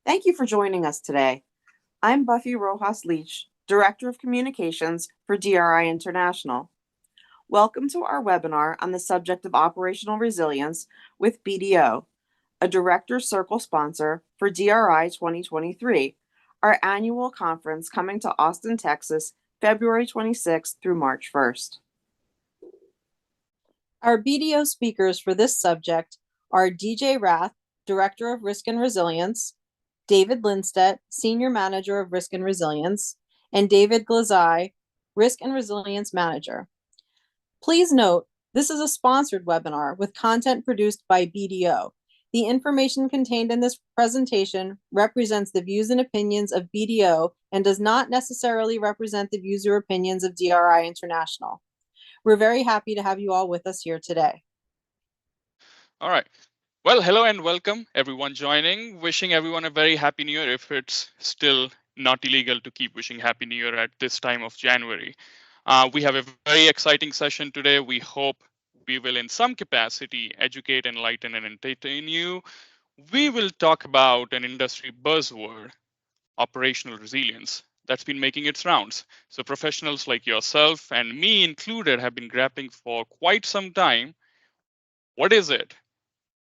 Thank you for joining us today. I'm Buffy Rojas Leach, Director of Communications for DRI International. Welcome to our webinar on the subject of operational resilience with BDO, a Director's Circle sponsor for DRI 2023, our annual conference coming to Austin, Texas, February 26th through March 1st. Our BDO speakers for this subject are DJ Rath, Director of Risk and Resilience, David Lindstedt, Senior Manager of Risk and Resilience, and David Glazai, Risk and Resilience Manager. Please note, this is a sponsored webinar with content produced by BDO. The information contained in this presentation represents the views and opinions of BDO and does not necessarily represent the views or opinions of DRI International. We're very happy to have you all with us here today. All right. Well, hello and welcome everyone joining. Wishing everyone a very happy new year if it's still not illegal to keep wishing happy new year at this time of January. We have a very exciting session today. We hope we will in some capacity educate, enlighten, and entertain you. We will talk about an industry buzzword, operational resilience, that's been making its rounds. So professionals like yourself and me included have been grappling for quite some time. What is it?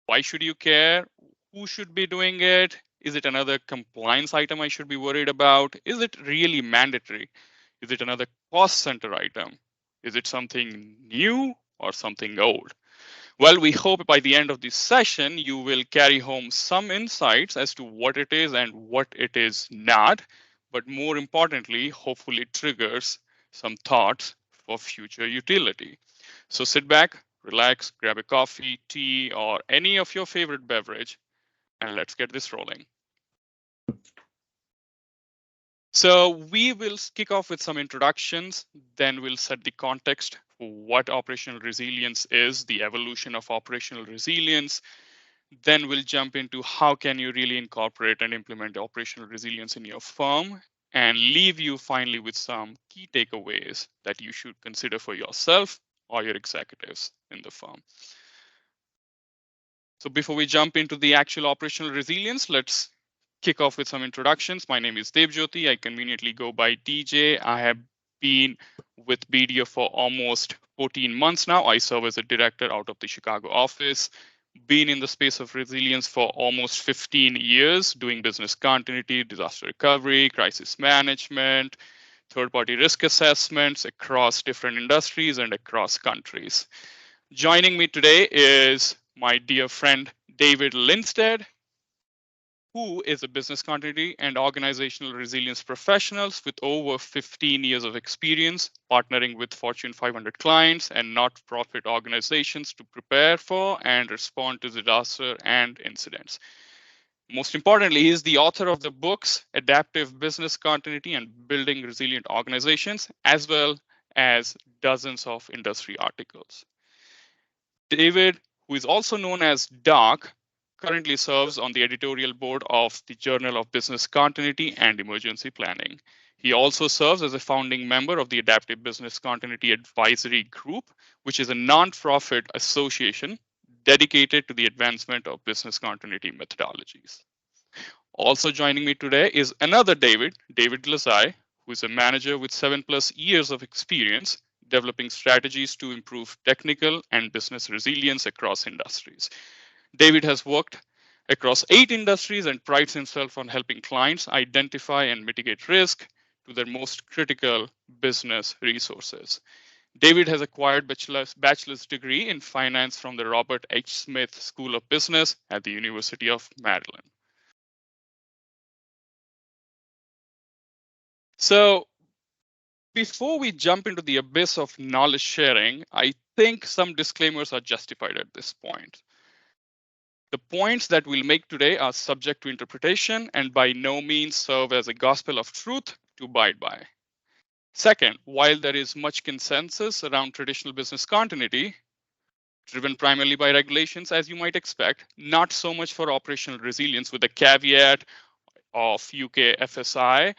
Why should you care? Who should be doing it? Is it another compliance item I should be worried about? Is it really mandatory? Is it another cost center item? Is it something new or something old? Well, we hope by the end of this session, you will carry home some insights as to what it is and what it is not. But more importantly, hopefully it triggers some thoughts for future utility. So sit back, relax, grab a coffee, tea, or any of your favorite beverage, and let's get this rolling. So we will kick off with some introductions, then we'll set the context for what operational resilience is, the evolution of operational resilience. Then we'll jump into how can you really incorporate and implement operational resilience in your firm, and leave you finally with some key takeaways that you should consider for yourself or your executives in the firm. So before we jump into the actual operational resilience, let's kick off with some introductions. My name is Dev Jyoti. I conveniently go by DJ. I have been with BDO for almost 14 months now. I serve as a director out of the Chicago office. Been in the space of resilience for almost 15 years, doing business continuity, disaster recovery, crisis management, third-party risk assessments across different industries and across countries. Joining me today is my dear friend, David Lindstedt, who is a business continuity and organizational resilience professional with over 15 years of experience partnering with Fortune 500 clients and not-for-profit organizations to prepare for and respond to disaster and incidents. Most importantly, he is the author of the books Adaptive Business Continuity and Building Resilient Organizations, as well as dozens of industry articles. David, who is also known as Doc, currently serves on the editorial board of the Journal of Business Continuity and Emergency Planning. He also serves as a founding member of the Adaptive Business Continuity Advisory Group, which is a non-profit association dedicated to the advancement of business continuity methodologies. Also joining me today is another David Glazai, who is a manager with 7+ years of experience developing strategies to improve technical and business resilience across industries. David has worked across 8 industries and prides himself on helping clients identify and mitigate risk to their most critical business resources. David has acquired bachelor's degree in finance from the Robert H. Smith School of Business at the University of Maryland. So before we jump into the abyss of knowledge sharing, I think some disclaimers are justified at this point. The points that we'll make today are subject to interpretation and by no means serve as a gospel of truth to abide by. Second, while there is much consensus around traditional business continuity, driven primarily by regulations, as you might expect, not so much for operational resilience, with the caveat of UK FSI,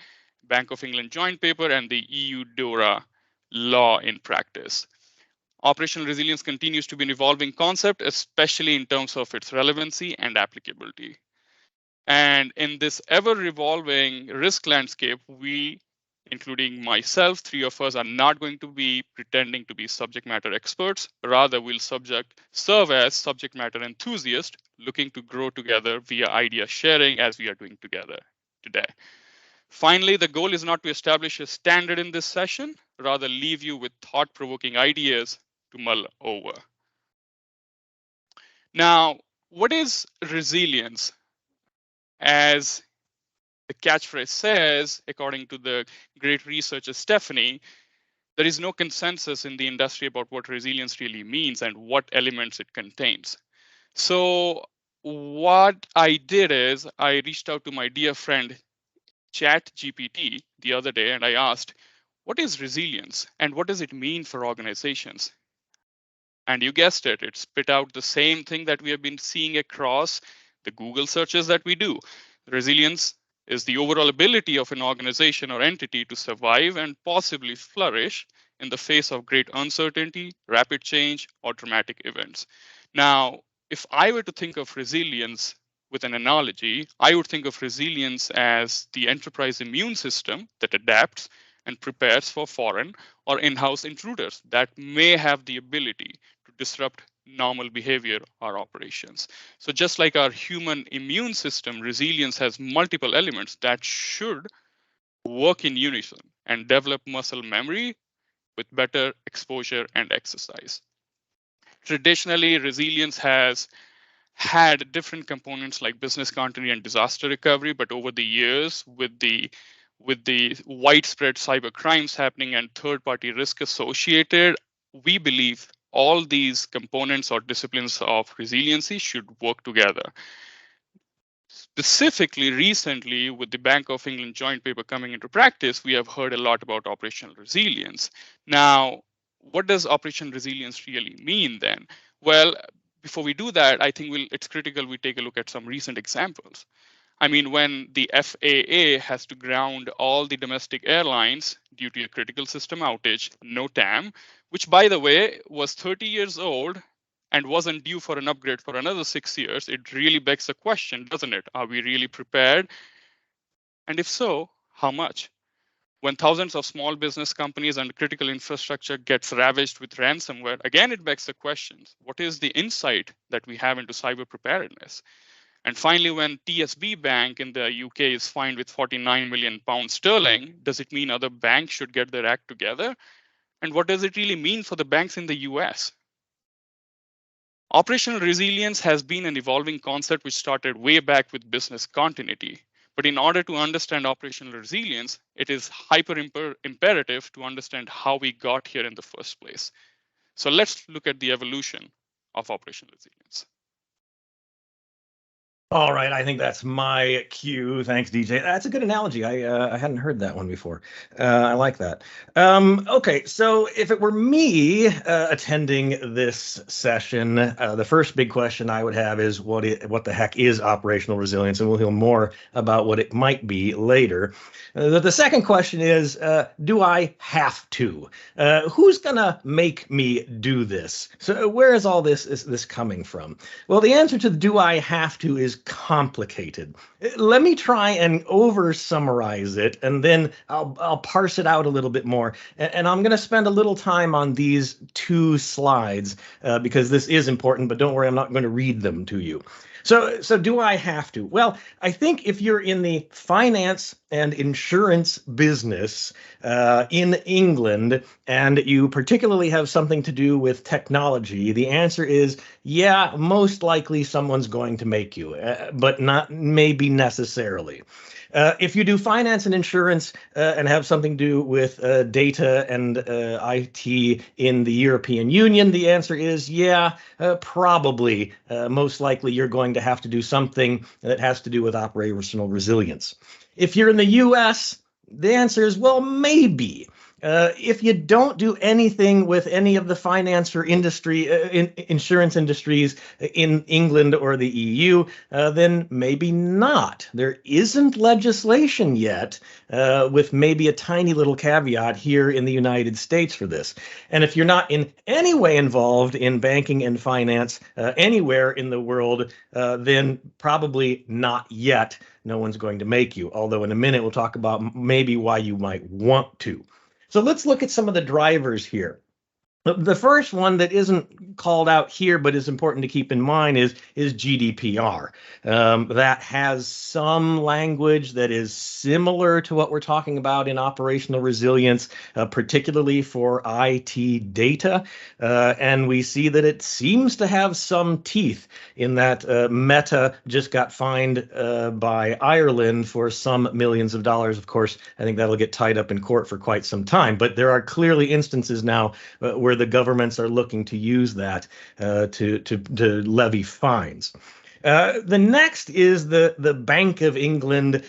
Bank of England joint paper, and the EU DORA law in practice. Operational resilience continues to be an evolving concept, especially in terms of its relevancy and applicability. And in this ever-revolving risk landscape, we, including myself, three of us, are not going to be pretending to be subject matter experts. Rather, we'll serve as subject matter enthusiasts looking to grow together via idea sharing as we are doing together today. Finally, the goal is not to establish a standard in this session, rather leave you with thought-provoking ideas to mull over. Now, what is resilience? As the catchphrase says, according to the great researcher Stephanie, there is no consensus in the industry about what resilience really means and what elements it contains. So what I did is I reached out to my dear friend ChatGPT the other day and I asked, what is resilience and what does it mean for organizations? And you guessed it, it spit out the same thing that we have been seeing across the Google searches that we do. Resilience is the overall ability of an organization or entity to survive and possibly flourish in the face of great uncertainty, rapid change, or dramatic events. Now, if I were to think of resilience with an analogy, I would think of resilience as the enterprise immune system that adapts and prepares for foreign or in-house intruders that may have the ability to disrupt normal behavior or operations. So just like our human immune system, resilience has multiple elements that should work in unison and develop muscle memory with better exposure and exercise. Traditionally, resilience has had different components like business continuity and disaster recovery, but over the years, with the widespread cyber crimes happening and third-party risk associated, we believe all these components or disciplines of resiliency should work together. Specifically, recently, with the Bank of England joint paper coming into practice, we have heard a lot about operational resilience. Now, what does operational resilience really mean then? Well, before we do that, I think it's critical we take a look at some recent examples. I mean, when the FAA has to ground all the domestic airlines due to a critical system outage, NOTAM, which by the way was 30 years old and wasn't due for an upgrade for another 6 years, it really begs the question, doesn't it? Are we really prepared? And if so, how much? When thousands of small business companies and critical infrastructure gets ravaged with ransomware, again, it begs the questions, what is the insight that we have into cyber preparedness? And finally, when TSB Bank in the UK is fined with 49 million pounds sterling, does it mean other banks should get their act together? And what does it really mean for the banks in the US? Operational resilience has been an evolving concept which started way back with business continuity. But in order to understand operational resilience, it is imperative to understand how we got here in the first place. So let's look at the evolution of operational resilience. All right, I think that's my cue. Thanks, DJ. That's a good analogy. I hadn't heard that one before. I like that. Okay, so if it were me attending this session, the first big question I would have is what the heck is operational resilience, and we'll hear more about what it might be later. The second question is, do I have to? Who's gonna make me do this? So where is all this coming from? Well, the answer to the do I have to is complicated. Let me try and over summarize it, and then I'll parse it out a little bit more. And I'm going to spend a little time on these two slides because this is important, but don't worry, I'm not going to read them to you. So do I have to? Well, I think if you're in the finance and insurance business in England, and you particularly have something to do with technology, the answer is, yeah, most likely someone's going to make you, but not maybe necessarily. If you do finance and insurance and have something to do with data and IT in the European Union, the answer is, yeah, probably. Most likely you're going to have to do something that has to do with operational resilience. If you're in the US, the answer is, well, maybe. If you don't do anything with any of the finance or insurance industries in England or the EU, then maybe not. There isn't legislation yet, with maybe a tiny little caveat here in the United States for this. And if you're not in any way involved in banking and finance anywhere in the world, then probably not yet. No one's going to make you. Although in a minute we'll talk about maybe why you might want to. So let's look at some of the drivers here. The first one that isn't called out here but is important to keep in mind is GDPR. That has some language that is similar to what we're talking about in operational resilience, particularly for IT data. And we see that it seems to have some teeth in that Meta just got fined by Ireland for some millions of dollars. Of course, I think that'll get tied up in court for quite some time. But there are clearly instances now where the governments are looking to use that to levy fines. The next is the Bank of England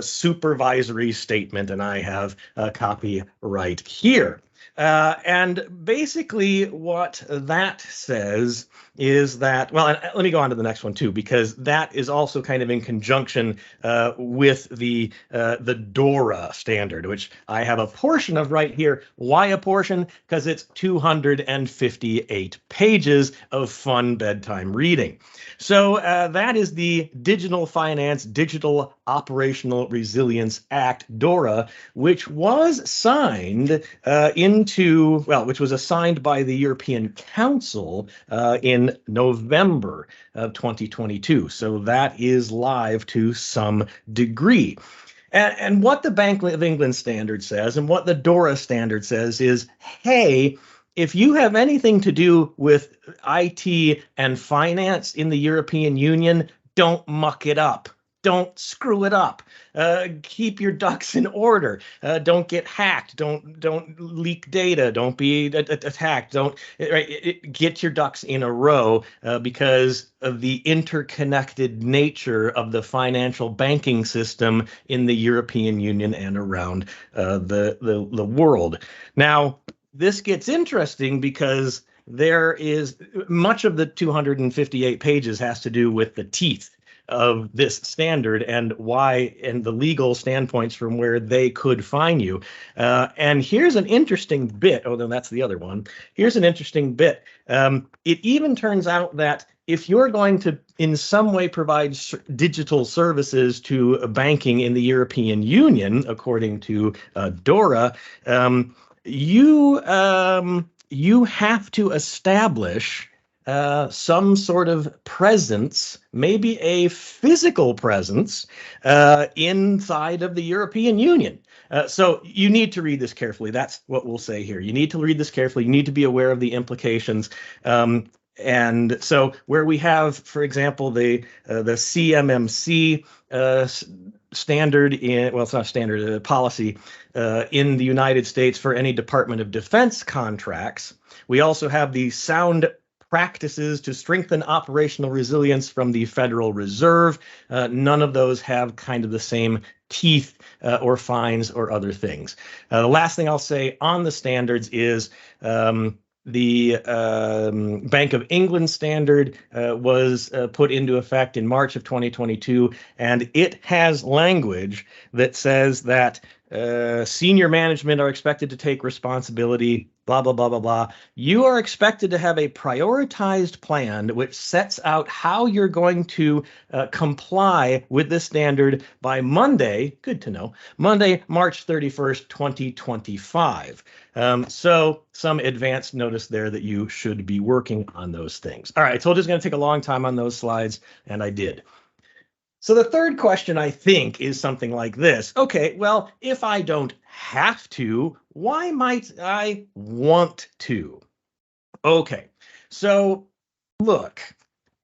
supervisory statement, and I have a copy right here. And basically what that says is that, well, and let me go on to the next one too, because that is also kind of in conjunction with the DORA standard, which I have a portion of right here. Why a portion? Because it's 258 pages of fun bedtime reading. So that is the Digital Finance Digital Operational Resilience Act, DORA, which was signed which was assigned by the European Council in November of 2022. So that is live to some degree. And what the Bank of England standard says and what the DORA standard says is, hey, if you have anything to do with IT and finance in the European Union, don't muck it up. Don't screw it up. Keep your ducks in order. Don't get hacked. Don't leak data. Don't be attacked. Get your ducks in a row because of the interconnected nature of the financial banking system in the European Union and around the world. Now, this gets interesting because there is much of the 258 pages has to do with the teeth of this standard and why and the legal standpoints from where they could fine you. And here's an interesting bit. Oh, then that's the other one. Here's an interesting bit. It even turns out that if you're going to in some way provide digital services to banking in the European Union, according to DORA, you have to establish some sort of presence, maybe a physical presence inside of the European Union. So you need to read this carefully. That's what we'll say here. You need to read this carefully. You need to be aware of the implications. And so where we have, for example, the CMMC standard it's not standard, policy in the United States for any Department of Defense contracts. We also have the sound practices to strengthen operational resilience from the Federal Reserve. None of those have kind of the same teeth or fines or other things. The last thing I'll say on the standards is the Bank of England standard was put into effect in March of 2022, and it has language that says that senior management are expected to take responsibility, blah, blah, blah, blah, blah. You are expected to have a prioritized plan which sets out how you're going to comply with this standard by Monday, good to know, Monday, March 31st, 2025. So some advanced notice there that you should be working on those things. All right, I told you it's going to take a long time on those slides, and I did. So the third question, I think, is something like this. Okay, well, if I don't have to, why might I want to? Okay, so look,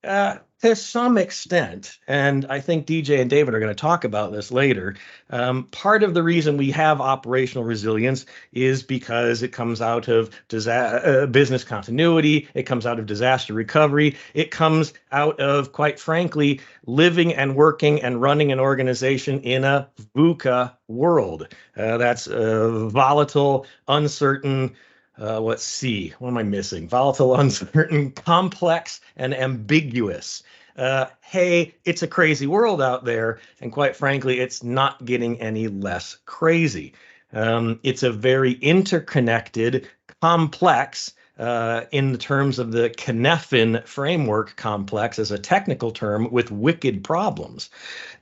To some extent, and I think DJ and David are going to talk about this later, part of the reason we have operational resilience is because it comes out of business continuity, it comes out of disaster recovery, it comes out of, quite frankly, living and working and running an organization in a VUCA world. That's volatile, uncertain, let's see, what am I missing? Volatile, uncertain, complex, and ambiguous. Hey, it's a crazy world out there, and quite frankly, it's not getting any less crazy. It's a very interconnected, complex, in the terms of the Cynefin framework complex as a technical term, with wicked problems.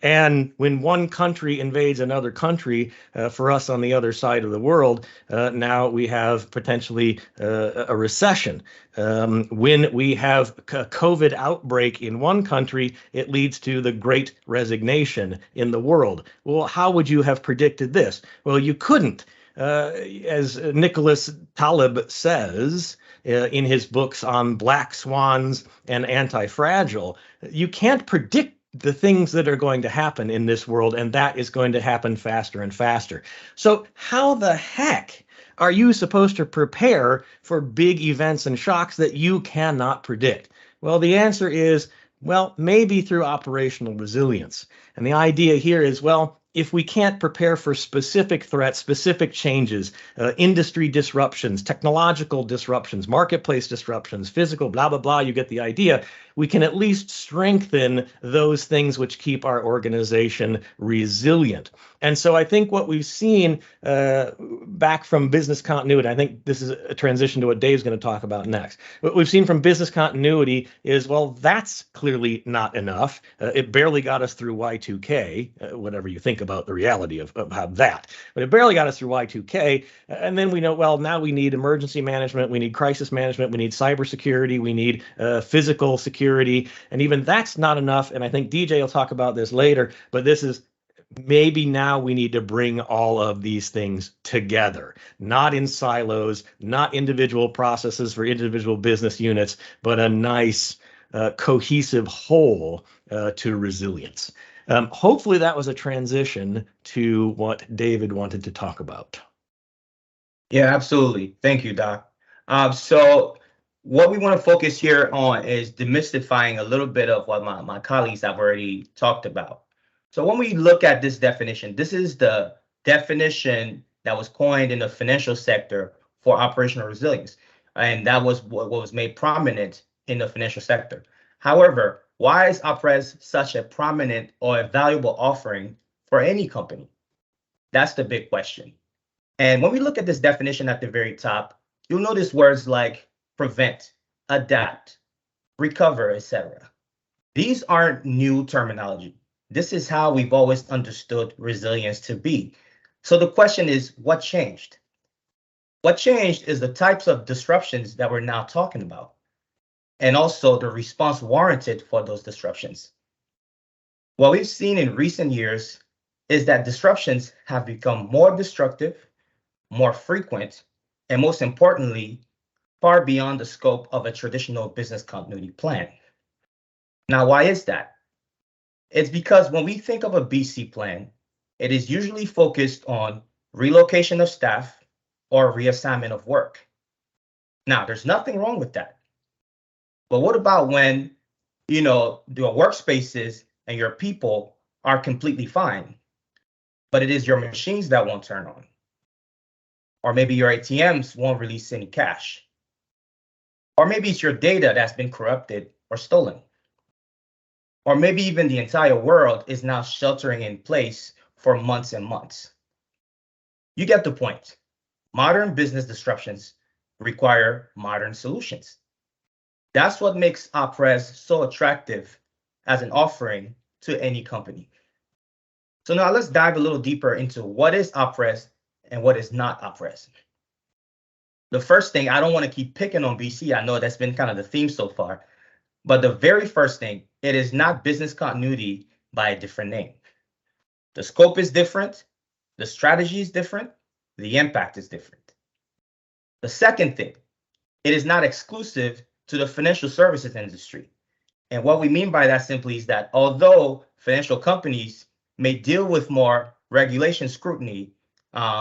And when one country invades another country, for us on the other side of the world, now we have potentially a recession. When we have a COVID outbreak in one country, it leads to the great resignation in the world. Well, how would you have predicted this? Well, you couldn't. As Nicholas Taleb says in his books on black swans and anti-fragile, you can't predict the things that are going to happen in this world, and that is going to happen faster and faster. So how the heck are you supposed to prepare for big events and shocks that you cannot predict? Well, the answer is, well, maybe through operational resilience. And the idea here is, well, if we can't prepare for specific threats, specific changes, industry disruptions, technological disruptions, marketplace disruptions, physical, blah, blah, blah, you get the idea, we can at least strengthen those things which keep our organization resilient. And so I think what we've seen back from business continuity, I think this is a transition to what Dave's going to talk about next. What we've seen from business continuity is, well, that's clearly not enough. It barely got us through Y2K, whatever you think about the reality of that. But it barely got us through Y2K. And then we know, well, now we need emergency management, we need crisis management, we need cybersecurity, we need physical security. And even that's not enough. And I think DJ will talk about this later, but this is maybe now we need to bring all of these things together, not in silos, not individual processes for individual business units, but a nice cohesive whole to resilience. Hopefully that was a transition to what David wanted to talk about. Yeah, absolutely. Thank you, Doc. So what we want to focus here on is demystifying a little bit of what my colleagues have already talked about. So when we look at this definition, this is the definition that was coined in the financial sector for operational resilience. And that was what was made prominent in the financial sector. However, why is OpRes such a prominent or a valuable offering for any company? That's the big question. And when we look at this definition at the very top, you'll notice words like prevent, adapt, recover, etc. These aren't new terminology. This is how we've always understood resilience to be. So the question is, what changed? What changed is the types of disruptions that we're now talking about, and also the response warranted for those disruptions. What we've seen in recent years is that disruptions have become more destructive, more frequent, and most importantly, far beyond the scope of a traditional business continuity plan. Now, why is that? It's because when we think of a BC plan, it is usually focused on relocation of staff or reassignment of work. Now, there's nothing wrong with that. But what about when, your workspaces and your people are completely fine, but it is your machines that won't turn on? Or maybe your ATMs won't release any cash. Or maybe it's your data that's been corrupted or stolen. Or maybe even the entire world is now sheltering in place for months and months. You get the point. Modern business disruptions require modern solutions. That's what makes OpRes so attractive as an offering to any company. So now let's dive a little deeper into what is OpRes and what is not OpRes. The first thing, I don't want to keep picking on BC. I know that's been kind of the theme so far. But the very first thing, it is not business continuity by a different name. The scope is different, the strategy is different, the impact is different. The second thing, it is not exclusive to the financial services industry. And what we mean by that simply is that although financial companies may deal with more regulation scrutiny,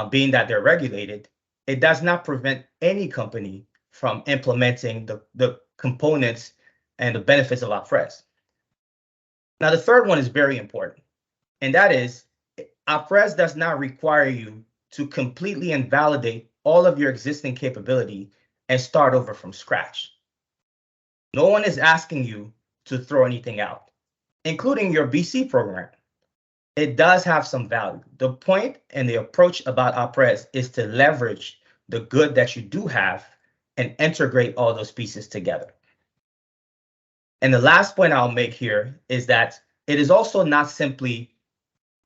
being that they're regulated, it does not prevent any company from implementing the components and the benefits of OpRes. Now, the third one is very important, and that is OpRes does not require you to completely invalidate all of your existing capability and start over from scratch. No one is asking you to throw anything out, including your BC program. It does have some value. The point and the approach about OpRes is to leverage the good that you do have and integrate all those pieces together. And the last point I'll make here is that it is also not simply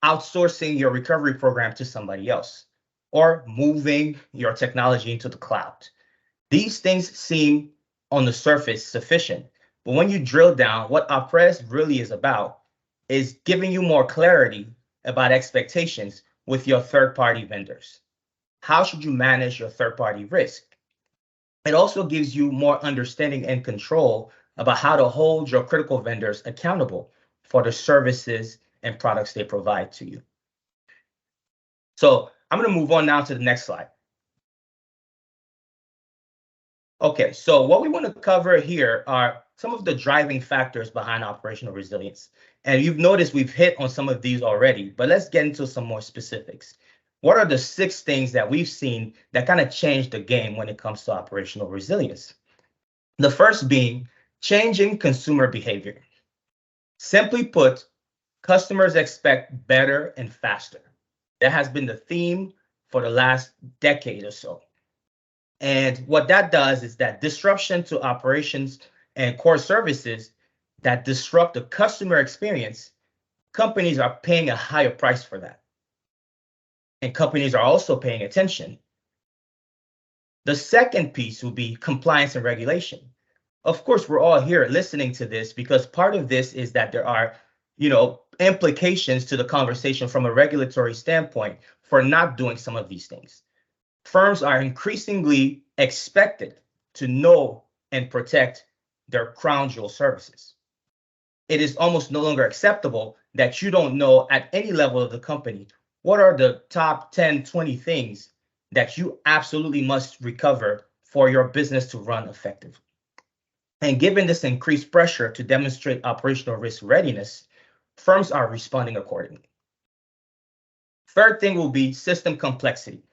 outsourcing your recovery program to somebody else or moving your technology into the cloud. These things seem on the surface sufficient, but when you drill down, what OpRes really is about is giving you more clarity about expectations with your third-party vendors. How should you manage your third-party risk? It also gives you more understanding and control about how to hold your critical vendors accountable for the services and products they provide to you. So I'm going to move on now to the next slide. Okay, so what we want to cover here are some of the driving factors behind operational resilience. And you've noticed we've hit on some of these already, but let's get into some more specifics. What are the 6 things that we've seen that kind of changed the game when it comes to operational resilience? The first being changing consumer behavior. Simply put, customers expect better and faster. That has been the theme for the last decade or so. And what that does is that disruption to operations and core services that disrupt the customer experience, companies are paying a higher price for that. And companies are also paying attention. The second piece will be compliance and regulation. Of course, we're all here listening to this because part of this is that there are, implications to the conversation from a regulatory standpoint for not doing some of these things. Firms are increasingly expected to know and protect their crown jewel services. It is almost no longer acceptable that you don't know at any level of the company what are the top 10, 20 things that you absolutely must recover for your business to run effectively. And given this increased pressure to demonstrate operational risk readiness, firms are responding accordingly. Third thing will be system complexity.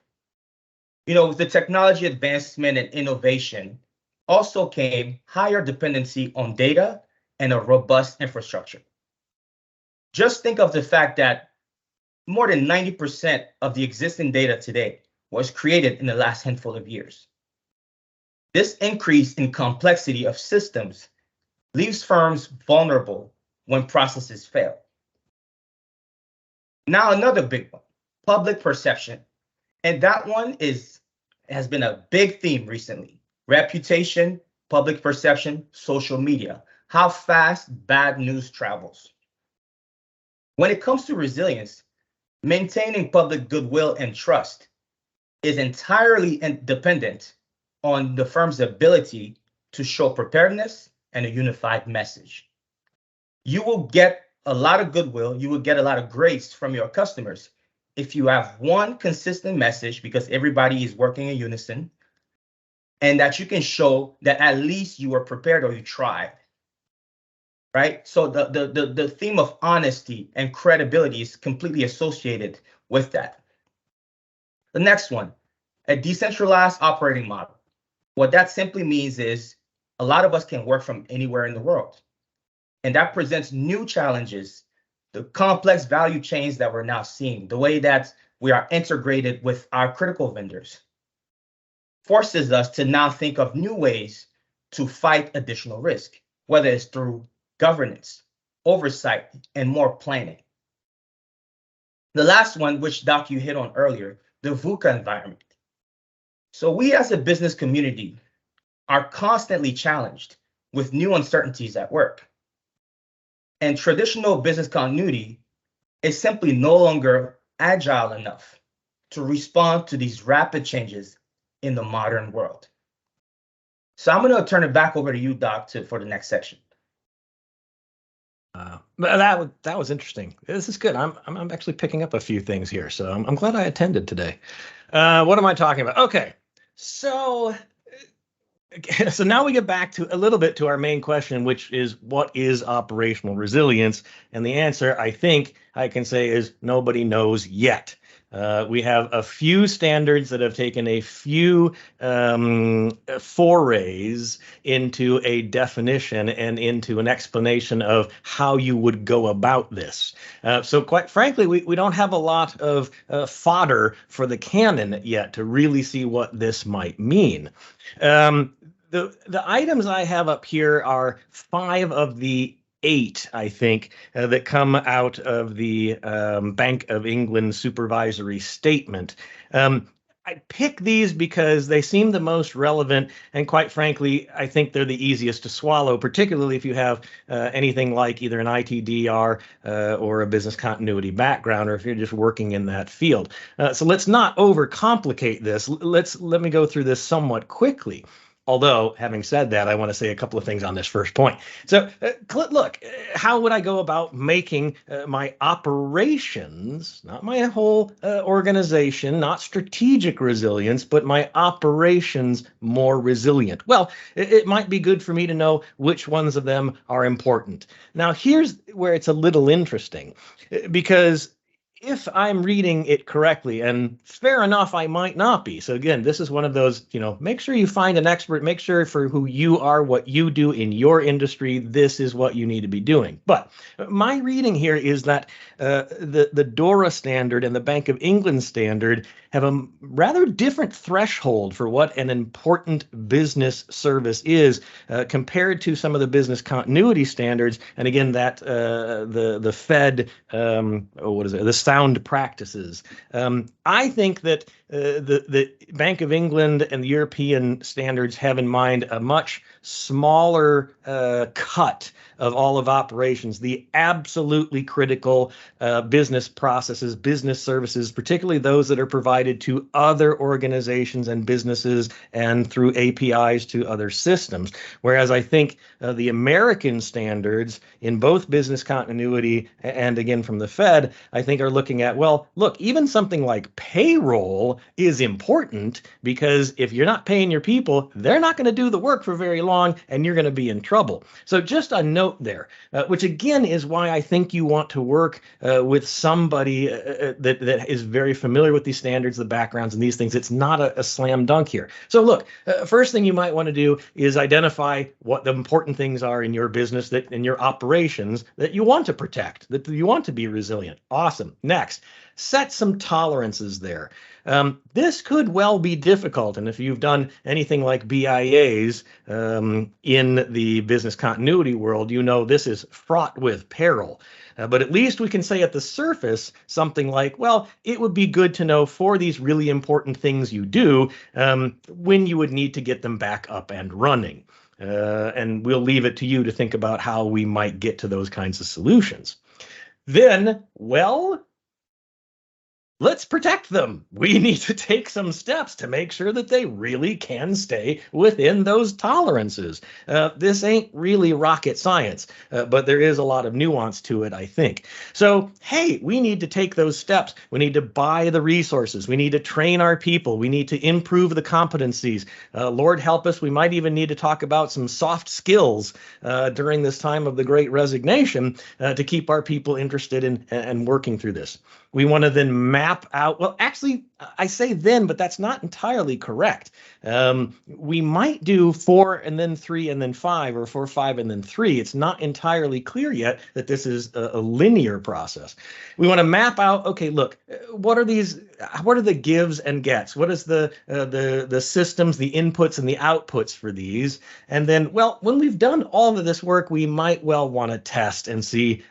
With the technology advancement and innovation also came higher dependency on data and a robust infrastructure. Just think of the fact that more than 90% of the existing data today was created in the last handful of years. This increase in complexity of systems leaves firms vulnerable when processes fail. Now, another big one, public perception. And that one has been a big theme recently. Reputation, public perception, social media, how fast bad news travels. When it comes to resilience, maintaining public goodwill and trust is entirely dependent on the firm's ability to show preparedness and a unified message. You will get a lot of goodwill, you will get a lot of grace from your customers if you have one consistent message because everybody is working in unison, and that you can show that at least you were prepared or you tried, right? So the theme of honesty and credibility is completely associated with that. The next one, a decentralized operating model. What that simply means is a lot of us can work from anywhere in the world. And that presents new challenges, the complex value chains that we're now seeing, the way that we are integrated with our critical vendors, forces us to now think of new ways to fight additional risk, whether it's through governance, oversight, and more planning. The last one, which Doc, you hit on earlier, the VUCA environment. So we as a business community are constantly challenged with new uncertainties at work. And traditional business continuity is simply no longer agile enough to respond to these rapid changes in the modern world. So I'm going to turn it back over to you, Doc, for the next section. But that was interesting. This is good. I'm actually picking up a few things here, so I'm glad I attended today. What am I talking about? Okay, so so now we get back to a little bit to our main question, which is what is operational resilience? And the answer, I think I can say, is nobody knows yet. We have a few standards that have taken a few forays into a definition and into an explanation of how you would go about this. So quite frankly, we don't have a lot of fodder for the canon yet to really see what this might mean. The items I have up here are 5 of the 8, I think, that come out of the Bank of England supervisory statement. I pick these because they seem the most relevant, and quite frankly, I think they're the easiest to swallow, particularly if you have anything like either an ITDR or a business continuity background, or if you're just working in that field. So let's not overcomplicate this. Let me go through this somewhat quickly. Although, having said that, I want to say a couple of things on this first point. So, look, how would I go about making my operations, not my whole organization, not strategic resilience, but my operations more resilient? Well, it might be good for me to know which ones of them are important. Now, here's where it's a little interesting, because if I'm reading it correctly, and fair enough, I might not be. So again, this is one of those, make sure you find an expert, make sure for who you are, what you do in your industry, this is what you need to be doing. But my reading here is that the DORA standard and the Bank of England standard have a rather different threshold for what an important business service is compared to some of the business continuity standards. And again, that the Fed, the sound practices. I think that the Bank of England and the European standards have in mind a much smaller cut of all of operations, the absolutely critical business processes, business services, particularly those that are provided to other organizations and businesses and through APIs to other systems. Whereas I think the American standards in both business continuity and again from the Fed, I think are looking at, well, look, even something like payroll is important, because if you're not paying your people, they're not going to do the work for very long and you're going to be in trouble. So just a note there, which again is why I think you want to work with somebody that is very familiar with these standards, the backgrounds and these things. It's not a slam dunk here. So look, first thing you might want to do is identify what the important things are in your business, that in your operations, that you want to protect, that you want to be resilient. Awesome. Next, set some tolerances there. This could well be difficult, and if you've done anything like BIAs in the business continuity world, you know this is fraught with peril. But at least we can say at the surface something like, well, it would be good to know for these really important things you do, when you would need to get them back up and running. And we'll leave it to you to think about how we might get to those kinds of solutions. Then, well, let's protect them. We need to take some steps to make sure that they really can stay within those tolerances. This ain't really rocket science, but there is a lot of nuance to it, I think. So, hey, we need to take those steps. We need to buy the resources. We need to train our people. We need to improve the competencies. Lord help us, we might even need to talk about some soft skills during this time of the Great Resignation to keep our people interested in and working through this. We want to then map out, well, actually, I say then, but that's not entirely correct. We might do 4 and then 3 and then 5, or 4, 5 and then 3. It's not entirely clear yet that this is a linear process. We want to map out, okay, look, what are the gives and gets? What is the systems, the inputs and the outputs for these? And then, well, when we've done all of this work, we might well want to test and see,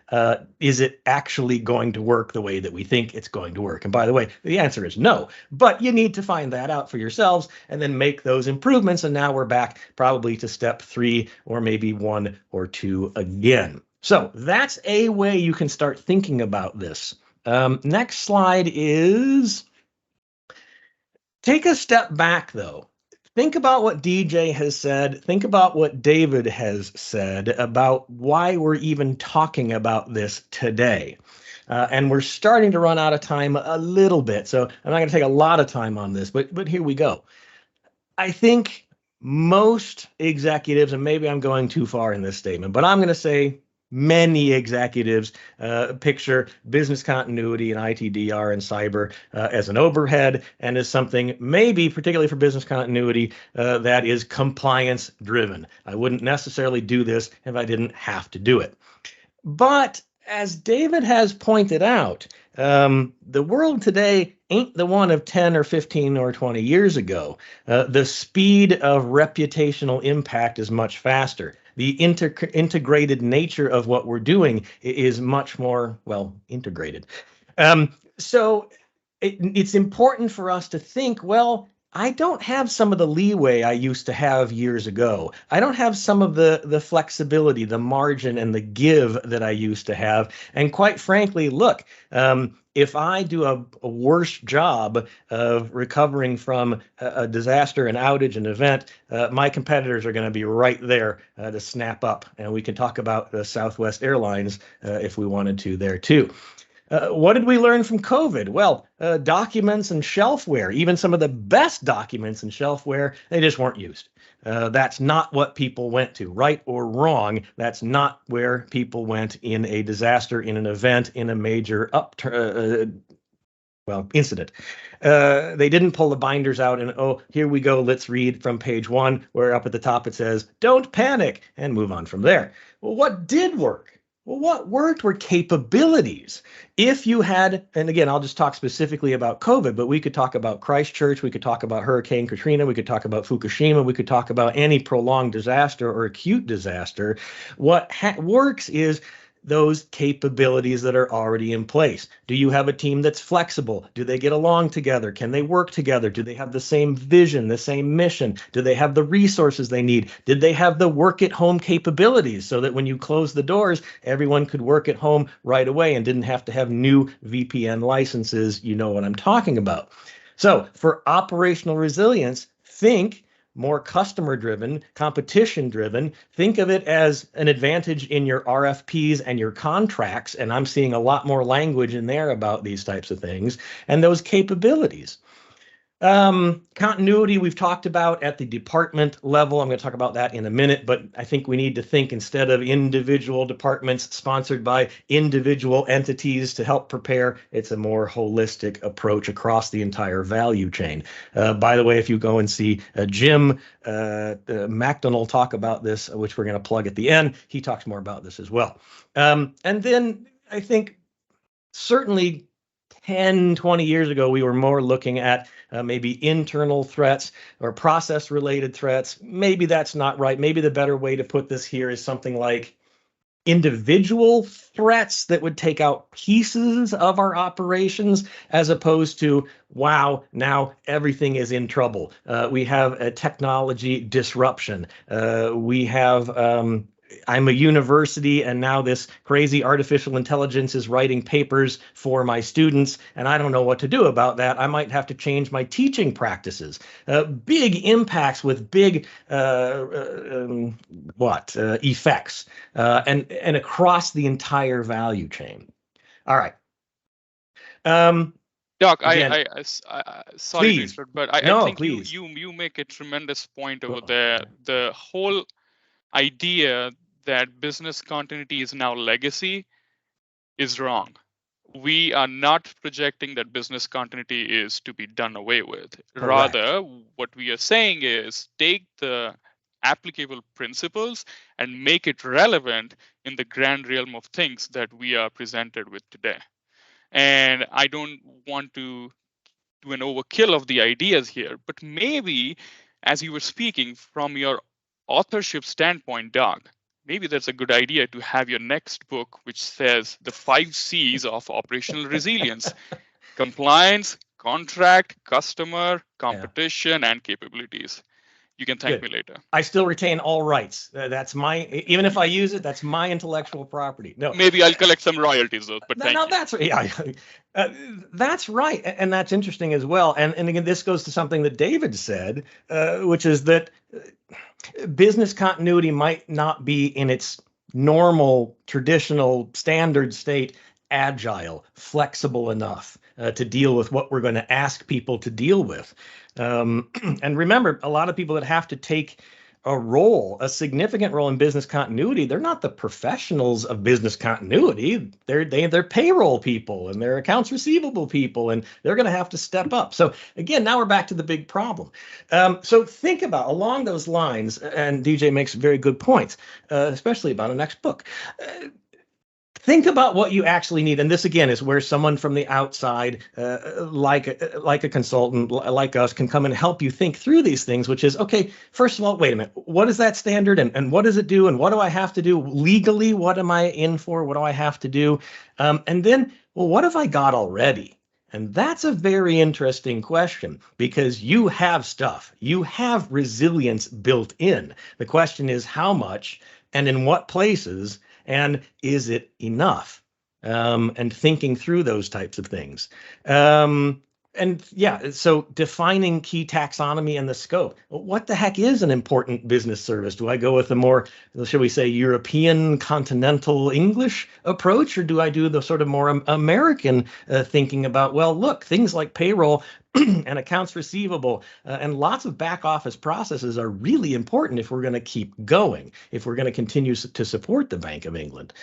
is it actually going to work the way that we think it's going to work? And by the way, the answer is no, but you need to find that out for yourselves and then make those improvements. And now we're back probably to step 3 or maybe 1 or 2 again. So that's a way you can start thinking about this. Next slide is, take a step back though. think about what DJ has said. Think about what David has said about why we're even talking about this today. And we're starting to run out of time a little bit. So I'm not going to take a lot of time on this, but here we go. I think most executives, and maybe I'm going too far in this statement, but I'm going to say many executives picture business continuity and ITDR and cyber as an overhead and as something maybe particularly for business continuity that is compliance driven. I wouldn't necessarily do this if I didn't have to do it. But as David has pointed out, the world today ain't the one of 10 or 15 or 20 years ago. The speed of reputational impact is much faster. The integrated nature of what we're doing is much more, well, integrated. So it's important for us to think, well, I don't have some of the leeway I used to have years ago. I don't have some of the flexibility, the margin, and the give that I used to have. And quite frankly, look, if I do a worse job of recovering from a disaster, an outage, an event, my competitors are going to be right there to snap up. And we can talk about Southwest Airlines if we wanted to there too. What did we learn from COVID? Well, documents and shelfware, even some of the best documents and shelfware, they just weren't used. That's not what people went to, right or wrong. That's not where people went in a disaster, in an event, in a major incident. They didn't pull the binders out and, oh, here we go, let's read from page 1, where up at the top it says, don't panic, and move on from there. Well, what did work? Well, what worked were capabilities. If you had, and again, I'll just talk specifically about COVID, but we could talk about Christchurch, we could talk about Hurricane Katrina, we could talk about Fukushima, we could talk about any prolonged disaster or acute disaster. What works is those capabilities that are already in place. Do you have a team that's flexible? Do they get along together? Can they work together? Do they have the same vision, the same mission? Do they have the resources they need? Did they have the work at home capabilities so that when you close the doors, everyone could work at home right away and didn't have to have new VPN licenses? You know what I'm talking about. So for operational resilience, think more customer driven, competition driven. Think of it as an advantage in your RFPs and your contracts. And I'm seeing a lot more language in there about these types of things and those capabilities. Continuity we've talked about at the department level. I'm going to talk about that in a minute, but I think we need to think instead of individual departments sponsored by individual entities to help prepare, it's a more holistic approach across the entire value chain. By the way, if you go and see Jim McDonald talk about this, which we're going to plug at the end, he talks more about this as well. And then I think certainly 10, 20 years ago, we were more looking at maybe internal threats or process-related threats. Maybe that's not right. Maybe the better way to put this here is something like individual threats that would take out pieces of our operations, as opposed to, wow, now everything is in trouble. We have a technology disruption. We have I'm a university, and now this crazy artificial intelligence is writing papers for my students, and I don't know what to do about that. I might have to change my teaching practices. Big impacts with big effects, and across the entire value chain. All right. Doc, again, sorry please. to interrupt, but I think you make a tremendous point over there. The whole idea that business continuity is now legacy is wrong. We are not projecting that business continuity is to be done away with. Correct. Rather, what we are saying is take the applicable principles and make it relevant in the grand realm of things that we are presented with today. And I don't want to do an overkill of the ideas here, but maybe as you were speaking from your authorship standpoint, Doug, maybe that's a good idea to have your next book, which says the 5 C's of operational resilience: compliance, contract, customer, competition, and capabilities. You can thank Good. me later. I still retain all rights. That's my, even if I use it, that's my intellectual property. No, Maybe I'll collect some royalties though, but thank no, you. that's yeah, that's right, and that's interesting as well. And again, this goes to something that David said, which is that business continuity might not be in its normal, traditional, standard state agile, flexible enough to deal with what we're going to ask people to deal with. And remember, a lot of people that have to take a role, a significant role in business continuity, they're not the professionals of business continuity. They're payroll people and they're accounts receivable people, and they're going to have to step up. So again, now we're back to the big problem. So think about along those lines, and DJ makes very good points, especially about a next book. Think about what you actually need, and this again is where someone from the outside, like a consultant like us, can come and help you think through these things. Which is, okay, first of all, wait a minute, what is that standard, and what does it do, and what do I have to do legally? What am I in for? What do I have to do? And then, well, what have I got already? And that's a very interesting question, because you have stuff, you have resilience built in. The question is how much and in what places. And is it enough? And thinking through those types of things. And yeah, so defining key taxonomy and the scope. What the heck is an important business service? Do I go with a more, shall we say, European continental English approach, or do I do the sort of more American thinking about, well, look, things like payroll and accounts receivable and lots of back office processes are really important if we're going to keep going, if we're going to continue to support the Bank of England.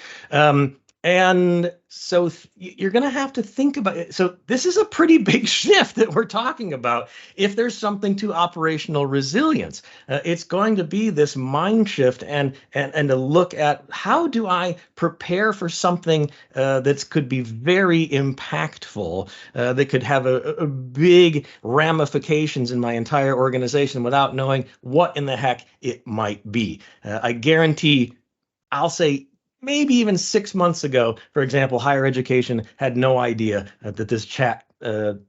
And so you're going to have to think about it. So this is a pretty big shift that we're talking about. If there's something to operational resilience, it's going to be this mind shift and to look at how do I prepare for something that could be very impactful, that could have a big ramifications in my entire organization without knowing what in the heck it might be. I guarantee, I'll say, maybe even 6 months ago, for example, higher education had no idea that this chat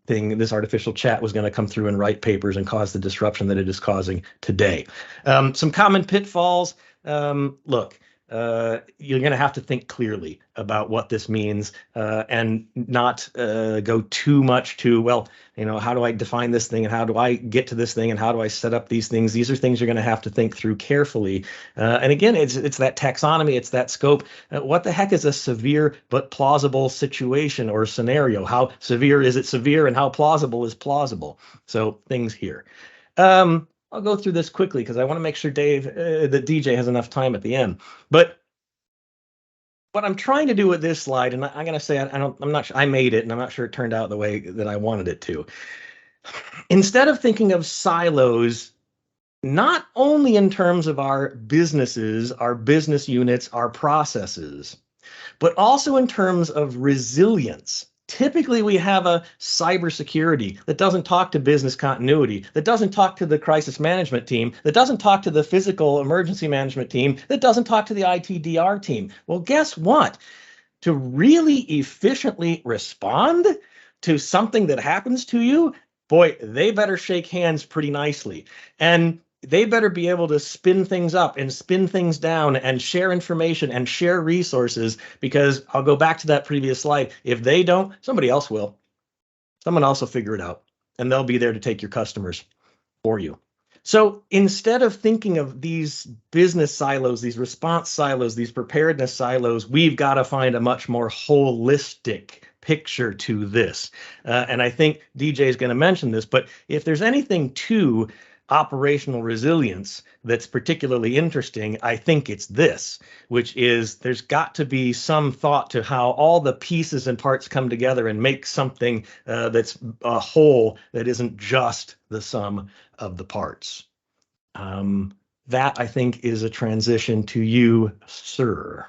thing, this artificial chat, was going to come through and write papers and cause the disruption that it is causing today. Some common pitfalls. Look, you're going to have to think clearly about what this means and not go too much to, well, you know, how do I define this thing and how do I get to this thing and how do I set up these things? These are things you're going to have to think through carefully. And again, it's that taxonomy, it's that scope. What the heck is a severe but plausible situation or scenario? How severe is it severe and how plausible is plausible? So things here. I'll go through this quickly because I want to make sure that DJ has enough time at the end. But what I'm trying to do with this slide, and I'm going to say I'm not sure I made it, and I'm not sure it turned out the way that I wanted it to. Instead of thinking of silos, not only in terms of our businesses, our business units, our processes, but also in terms of resilience. Typically, we have a cybersecurity that doesn't talk to business continuity, that doesn't talk to the crisis management team, that doesn't talk to the physical emergency management team, that doesn't talk to the IT/DR team. Well, guess what? To really efficiently respond to something that happens to you, boy, they better shake hands pretty nicely. And they better be able to spin things up and spin things down and share information and share resources, because I'll go back to that previous slide. If they don't, somebody else will. Someone else will figure it out, and they'll be there to take your customers for you. So instead of thinking of these business silos, these response silos, these preparedness silos, we've got to find a much more holistic picture to this. And I think DJ is going to mention this, but if there's anything to operational resilience that's particularly interesting, I think it's this, which is there's got to be some thought to how all the pieces and parts come together and make something that's a whole that isn't just the sum of the parts. That, I think, is a transition to you, sir.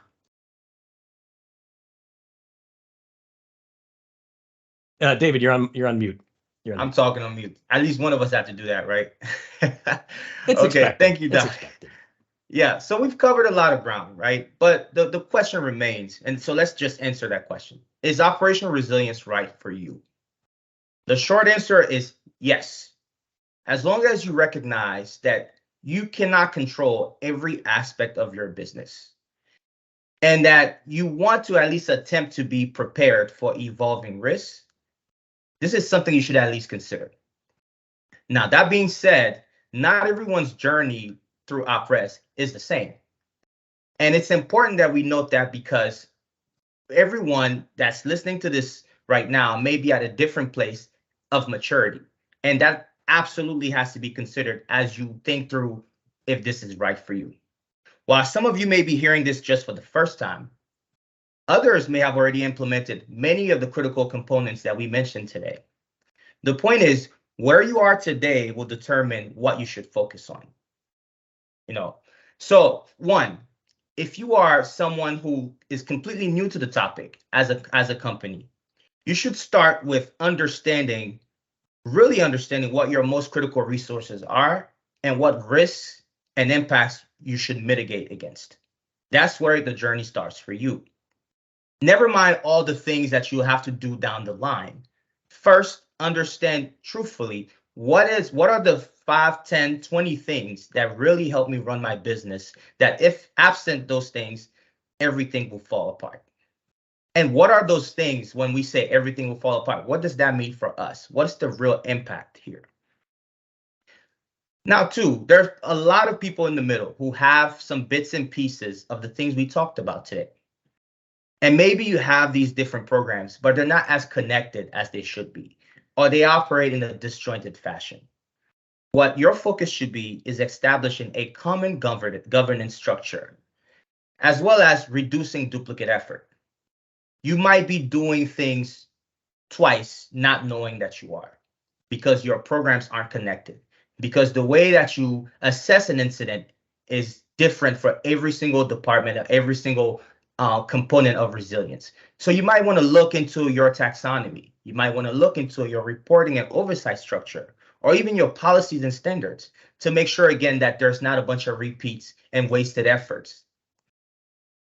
David, you're on mute. I'm talking on mute. At least one of us have to do that, right? It's okay, expected. thank you, Doc. Yeah, so we've covered a lot of ground, right? But the question remains, and so let's just answer that question. Is operational resilience right for you? The short answer is yes. As long as you recognize that you cannot control every aspect of your business, and that you want to at least attempt to be prepared for evolving risks, this is something you should at least consider. Now, that being said, not everyone's journey through OpRes is the same. And it's important that we note that, because everyone that's listening to this right now may be at a different place of maturity. And that absolutely has to be considered as you think through if this is right for you. While some of you may be hearing this just for the first time, others may have already implemented many of the critical components that we mentioned today. The point is, where you are today will determine what you should focus on. So one, if you are someone who is completely new to the topic as a company, you should start with really understanding what your most critical resources are and what risks and impacts you should mitigate against. That's where the journey starts for you. Never mind all the things that you have to do down the line. First, understand truthfully what are the 5, 10, 20 things that really help me run my business, that if absent those things, everything will fall apart. And what are those things when we say everything will fall apart? What does that mean for us? What's the real impact here? Now, two, there's a lot of people in the middle who have some bits and pieces of the things we talked about today. And maybe you have these different programs, but they're not as connected as they should be, or they operate in a disjointed fashion. What your focus should be is establishing a common governance structure, as well as reducing duplicate effort. You might be doing things twice, not knowing that you are, because your programs aren't connected, because the way that you assess an incident is different for every single department, every single component of resilience. So you might want to look into your taxonomy. You might want to look into your reporting and oversight structure, or even your policies and standards, to make sure, again, that there's not a bunch of repeats and wasted efforts.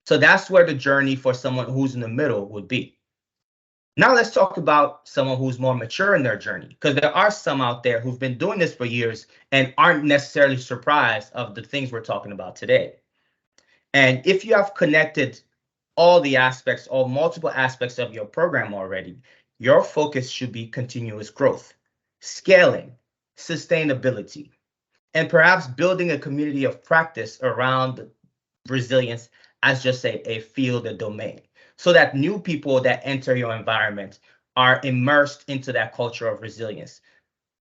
So that's where the journey for someone who's in the middle would be. Now let's talk about someone who's more mature in their journey, because there are some out there who've been doing this for years and aren't necessarily surprised of the things we're talking about today. And if you have connected all the aspects or multiple aspects of your program already, your focus should be continuous growth, scaling, sustainability, and perhaps building a community of practice around resilience as just a field, a domain, so that new people that enter your environment are immersed into that culture of resilience.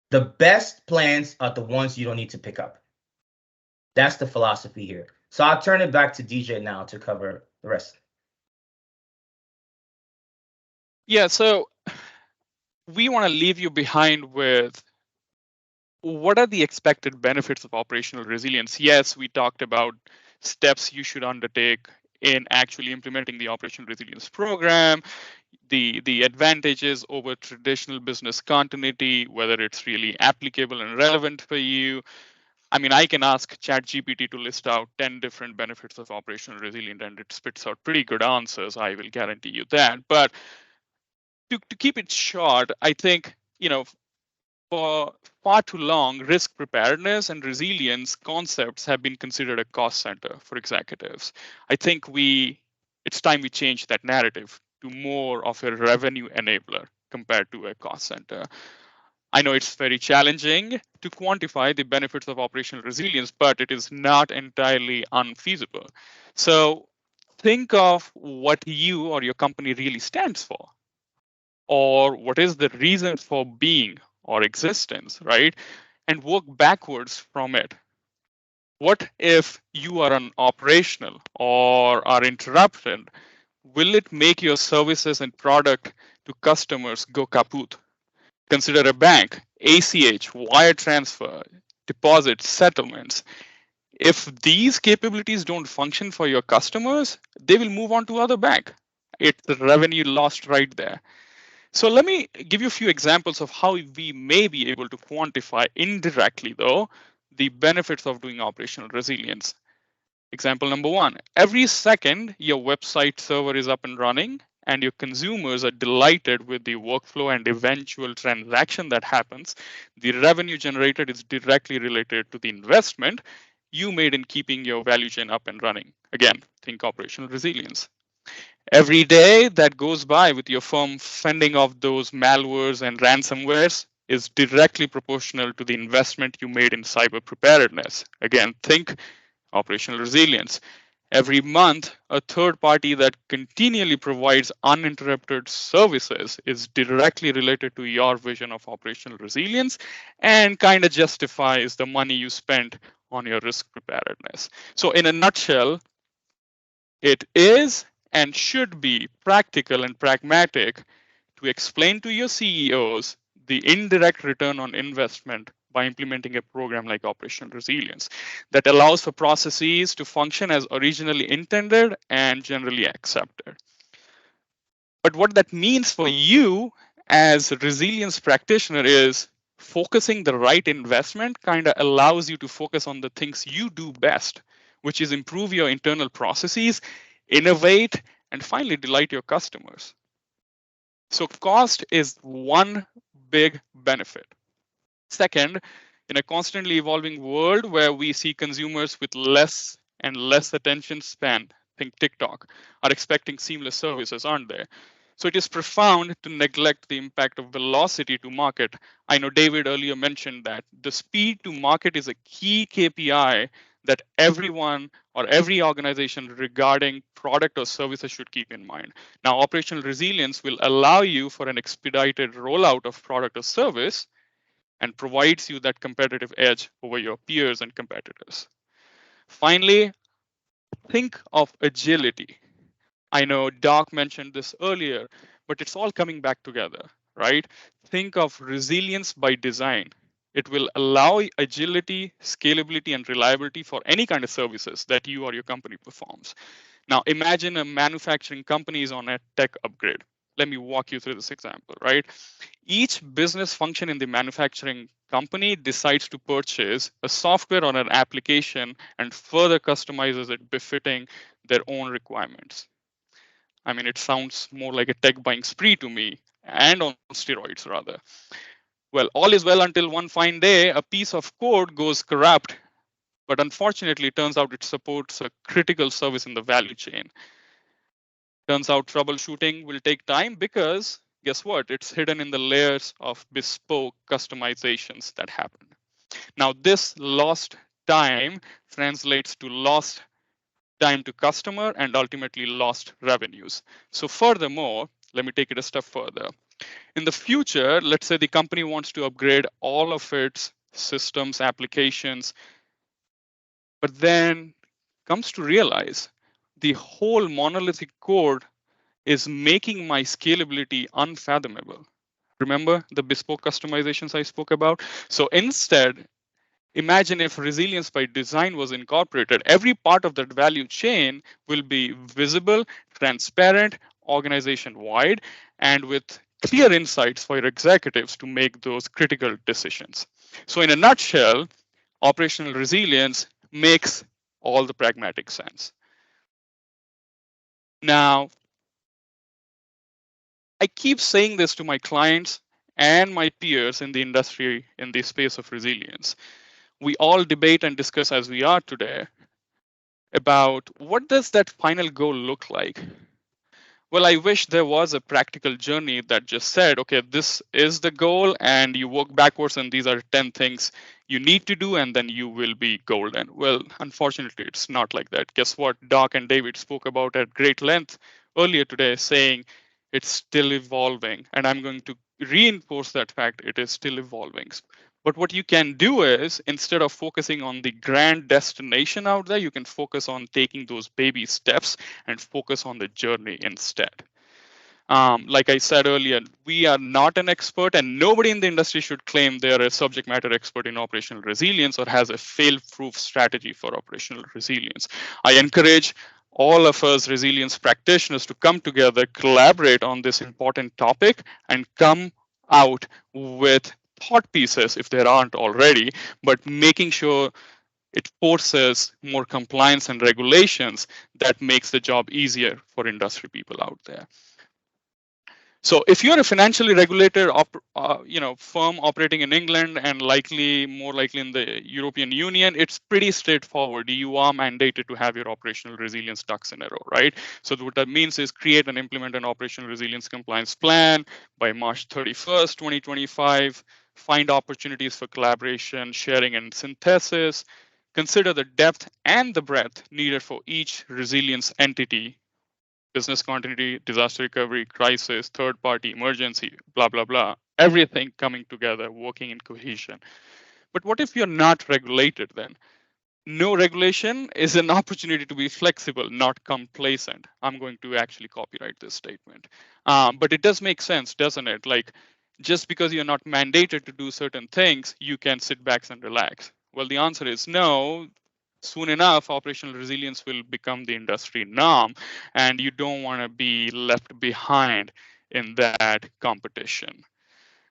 The best plans are the ones you don't need to pick up. That's the philosophy here. So I'll turn it back to DJ now to cover the rest. Yeah, so we want to leave you behind with what are the expected benefits of operational resilience. Yes, we talked about steps you should undertake in actually implementing the operational resilience program, the advantages over traditional business continuity, whether it's really applicable and relevant for you. I mean, I can ask ChatGPT to list out 10 different benefits of operational resilience, and it spits out pretty good answers. I will guarantee you that. But to keep it short, I think, for far too long, risk preparedness and resilience concepts have been considered a cost center for executives. I think it's time we change that narrative to more of a revenue enabler compared to a cost center. I know it's very challenging to quantify the benefits of operational resilience, but it is not entirely unfeasible. So think of what you or your company really stands for, or what is the reason for being or existence, right? And work backwards from it. What if you are operational or are interrupted? Will it make your services and product to customers go kaput? Consider a bank, ACH, wire transfer, deposits, settlements. If these capabilities don't function for your customers, they will move on to other bank. It's the revenue lost right there. So let me give you a few examples of how we may be able to quantify indirectly, though, the benefits of doing operational resilience. Example number one, every second your website server is up and running, and your consumers are delighted with the workflow and eventual transaction that happens, the revenue generated is directly related to the investment you made in keeping your value chain up and running. Again, think operational resilience. Every day that goes by with your firm fending off those malwares and ransomwares is directly proportional to the investment you made in cyber preparedness. Again, think operational resilience. Every month, a third party that continually provides uninterrupted services is directly related to your vision of operational resilience and kind of justifies the money you spent on your risk preparedness. So, in a nutshell, it is and should be practical and pragmatic to explain to your CEOs the indirect return on investment by implementing a program like operational resilience that allows for processes to function as originally intended and generally accepted. But what that means for you as a resilience practitioner is focusing the right investment kind of allows you to focus on the things you do best, which is improve your internal processes, innovate, and finally delight your customers. So cost is one big benefit. Second, in a constantly evolving world where we see consumers with less and less attention span, think TikTok, are expecting seamless services, aren't they? So it is profound to neglect the impact of velocity to market. I know David earlier mentioned that the speed to market is a key KPI that everyone or every organization regarding product or services should keep in mind. Now, operational resilience will allow you for an expedited rollout of product or service and provides you that competitive edge over your peers and competitors. Finally, think of agility. I know Doc mentioned this earlier, but it's all coming back together, right? Think of resilience by design. It will allow agility, scalability, and reliability for any kind of services that you or your company performs. Now, imagine a manufacturing company is on a tech upgrade. Let me walk you through this example, right? Each business function in the manufacturing company decides to purchase a software or an application and further customizes it befitting their own requirements. I mean, it sounds more like a tech buying spree to me, and on steroids, rather. Well, all is well until one fine day, a piece of code goes corrupt, but unfortunately, it turns out it supports a critical service in the value chain. Turns out troubleshooting will take time because guess what? It's hidden in the layers of bespoke customizations that happen. Now, this lost time translates to lost time to customer and ultimately lost revenues. So furthermore, let me take it a step further. In the future, let's say the company wants to upgrade all of its systems, applications, but then comes to realize the whole monolithic code is making my scalability unfathomable. Remember the bespoke customizations I spoke about? So instead, imagine if resilience by design was incorporated. Every part of that value chain will be visible, transparent, organization wide, and with clear insights for your executives to make those critical decisions. So, in a nutshell, operational resilience makes all the pragmatic sense. Now, I keep saying this to my clients and my peers in the industry in the space of resilience. We all debate and discuss as we are today about what does that final goal look like. Well, I wish there was a practical journey that just said, okay, this is the goal and you work backwards and these are 10 things you need to do and then you will be golden. Well, unfortunately, it's not like that. Guess what? Doc and David spoke about at great length earlier today, saying it's still evolving. And I'm going to reinforce that fact, it is still evolving. But what you can do is instead of focusing on the grand destination out there, you can focus on taking those baby steps and focus on the journey instead. Like I said earlier, we are not an expert and nobody in the industry should claim they are a subject matter expert in operational resilience or has a fail-proof strategy for operational resilience. I encourage all of us resilience practitioners to come together, collaborate on this important topic and come out with thought pieces if there aren't already, but making sure it forces more compliance and regulations that makes the job easier for industry people out there. So if you're a financially regulated firm operating in England and more likely in the European Union, it's pretty straightforward. You are mandated to have your operational resilience ducks in a row, right? So what that means is create and implement an operational resilience compliance plan by March 31st, 2025, find opportunities for collaboration, sharing, and synthesis, consider the depth and the breadth needed for each resilience entity: business continuity, disaster recovery, crisis, third party, emergency, blah, blah, blah. Everything coming together, working in cohesion. But what if you're not regulated then? No regulation is an opportunity to be flexible, not complacent. I'm going to actually copyright this statement. But it does make sense, doesn't it? Like, just because you're not mandated to do certain things, you can sit back and relax. Well, the answer is no. Soon enough, operational resilience will become the industry norm, and you don't want to be left behind in that competition.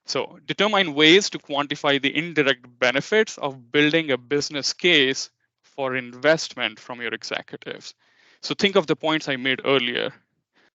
So determine ways to quantify the indirect benefits of building a business case for investment from your executives. So think of the points I made earlier,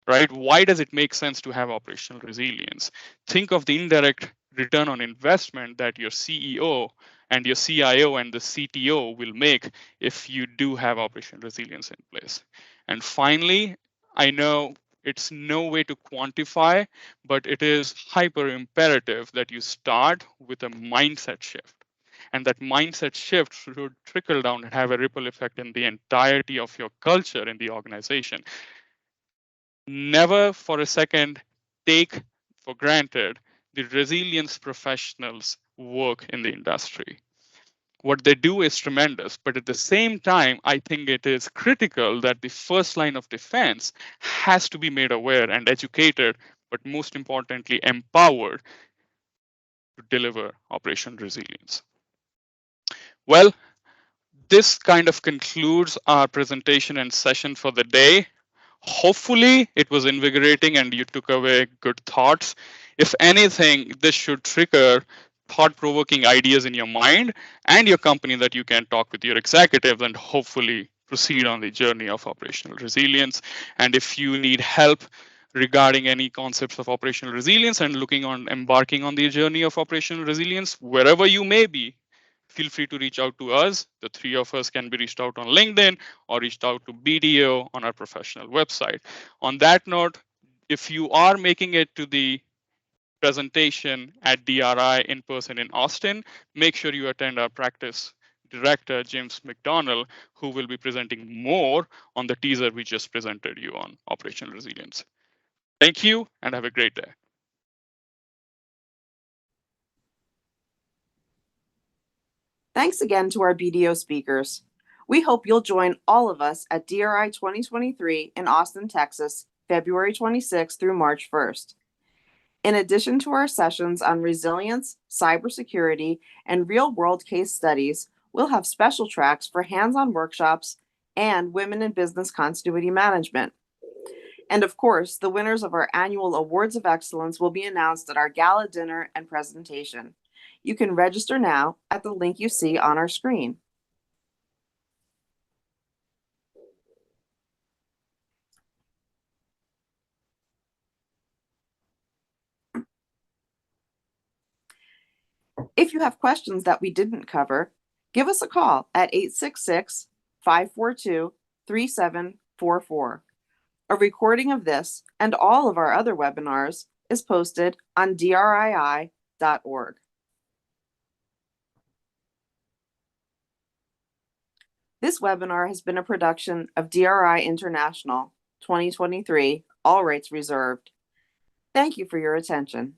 right? Why does it make sense to have operational resilience? Think of the indirect return on investment that your CEO and your CIO and the CTO will make if you do have operational resilience in place. And finally, I know it's no way to quantify, but it is hyper imperative that you start with a mindset shift. And that mindset shift should trickle down and have a ripple effect in the entirety of your culture in the organization. Never for a second take for granted the resilience professionals work in the industry. What they do is tremendous, but at the same time, I think it is critical that the first line of defense has to be made aware and educated, but most importantly, empowered to deliver operational resilience. Well, this kind of concludes our presentation and session for the day. Hopefully, it was invigorating and you took away good thoughts. If anything, this should trigger thought-provoking ideas in your mind and your company that you can talk with your executives and hopefully proceed on the journey of operational resilience. And if you need help regarding any concepts of operational resilience and embarking on the journey of operational resilience, wherever you may be, feel free to reach out to us. The three of us can be reached out on LinkedIn or reached out to BDO on our professional website. On that note, if you are making it to the presentation at DRI in person in Austin, make sure you attend our practice director, James McDonnell, who will be presenting more on the teaser we just presented you on operational resilience. Thank you and have a great day. Thanks again to our BDO speakers. We hope you'll join all of us at DRI 2023 in Austin, Texas, February 26th through March 1st. In addition to our sessions on resilience, cybersecurity, and real-world case studies, we'll have special tracks for hands-on workshops and women in business continuity management. And of course, the winners of our annual Awards of Excellence will be announced at our gala dinner and presentation. You can register now at the link you see on our screen. If you have questions that we didn't cover, give us a call at 866-542-3744. A recording of this and all of our other webinars is posted on drii.org. This webinar has been a production of DRI International 2023, all rights reserved. Thank you for your attention.